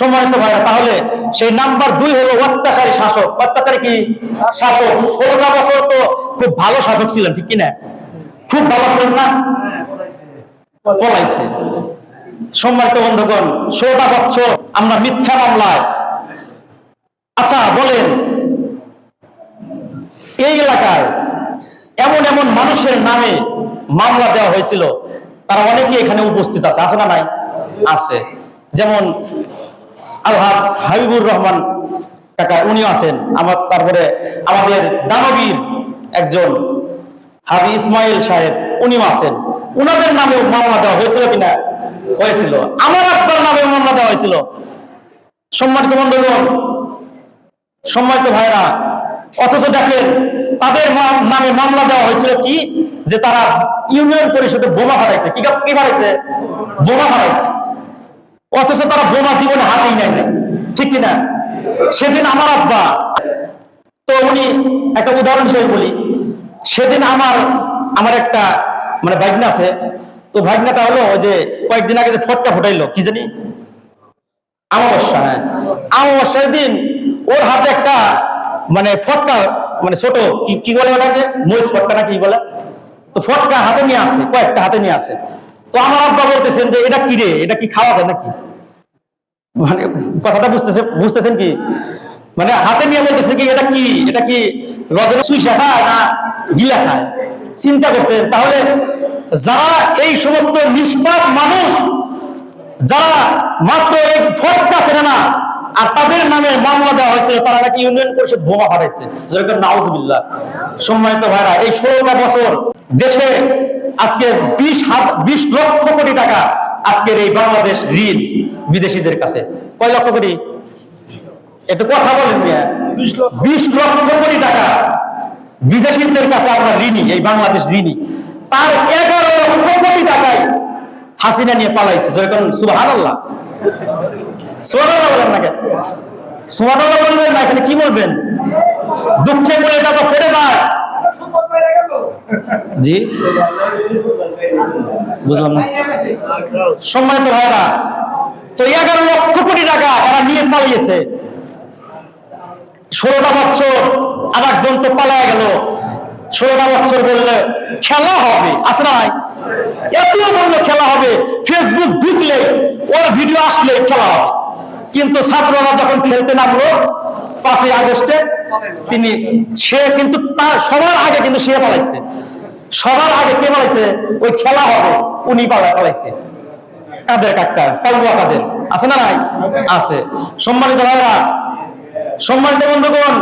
সম্মানিত ভাইরা, তাহলে সেই নাম্বার 2 হলো অত্যাচারী শাসক। অত্যাচারী কি শাসক। 16টা বছর তো খুব ভালো শাসক ছিলেন, ঠিক কিনা? খুব ভালো ছিলেন না? পলাইছে। সম্মানিত বন্ধুগণ, 16টা বছর আমরা মিথ্যা মামলায়। আচ্ছা বলেন, এই এলাকায় এমন এমন মানুষের নামে মামলা দেওয়া হয়েছিল, তারা অনেকে এখানে উপস্থিত আছে, আছে না নাই? আছে। যেমন আলহাজ হাবিবুর রহমান কাকা, উনিও আছেন। তারপরে আমাদের দানবীর একজন হাজি ইসমাইল সাহেব, উনিও আছেন। উনাদের নামেও মামলা দেওয়া হয়েছিল কিনা? হয়েছিল। আমার আব্বার নামেও মামলা দেওয়া হয়েছিল। সম্মানিত বন্ধুগণ, সম্মানিত ভাইরা, অথচ দেখেন তাদের নামে মামলা দেওয়া হয়েছিল কি, যে তারা ইউনিয়ন পরিষদে বোমা ফাটাইছে। কি ফাটাইছে? বোমা ফাটাইছে। অথচ তারা বোমা জীবনে হাতেই নেয় নাই, ঠিক কিনা? সেদিন আমার আব্বা, তো উনি একটা উদাহরণ হিসেবে বলি, সেদিন আমার একটা মানে ভাগনা আছে। তো ভাগনাটা হলো যে কয়েকদিন আগে যে ফটকা ফুটাইলো, কি জানি অমাবস্যা। হ্যাঁ, অমাবস্যার দিন ওর হাতে একটা মানে ফটকা, মানে ছোট কি বলে ওটাকে, মরিচ ফটকা না কি বলে, তো ফটকা হাতে নিয়ে আসে, কয়েকটা হাতে নিয়ে আসে। তো আমার আব্বা বলতেছেন যে এটা কি রে, এটা কি খাওয়া যায় নাকি? মানে কথাটা বুঝতেছেন কি? মানে হাতে নিয়ে বলতেছে কি এটা কি রজনী সুইসা খায় না গিলা খায়? চিন্তা করছেন? তাহলে যারা এই সমস্ত নিষ্পাপ মানুষ, যারা মাত্র এই ফটকা চেনে না, আর তাদের নামে মামলা দেওয়া হয়েছে, তারা নাকি ইউনিয়ন পরিষদ বোমা ফাটাইছে। যেরকম নাউজুবিল্লাহ। সম্মানিত ভাইরা, এই 16টা বছর দেশে আজকে 20 লক্ষ কোটি টাকা আজকের এই বাংলাদেশ ঋণ বিদেশিদের কাছে। কয় লক্ষ কোটি? একটু কথা বলেন মিয়া। 20 লক্ষ কোটি টাকা বিদেশিদের কাছে আমরা ঋণী, এই বাংলাদেশ ঋণী। তার 11 লক্ষ কোটি টাকায় হাসিনা নিয়ে পালাইছে। যেরকম সুবহানাল্লাহ। সুবহানাল্লাহ বলেন না কেন? সুবহানাল্লাহ বলবেন না, এখানে কি বলবেন? দুঃখে পড়ে এটা তো ফেটে যায়। জি বুঝলাম না। সম্মানিত ভাইরা, তো 11 লক্ষ কোটি টাকা এরা নিয়ে পালিয়েছে। 16টা বছর আর একজন তো পালায় গেল। 16টা বছর বললে খেলা হবে, আছে না? এত বললে খেলা হবে, ফেসবুক ঢুকলে ওর ভিডিও আসলে খেলা হবে। কিন্তু ছাত্ররা যখন খেলতে নামলো 5ই আগস্টে, সে কিন্তু তার সবার আগে কিন্তু সে পালাইছে। সবার আগে কে পালাইছে? ওই খেলা হবে উনি পালাইছে। কাদের কাকা, কালুয়া কাদের, আছে না নাই? আছে। সম্মানিত ভাইরা, সম্মানিত বন্ধুগণ,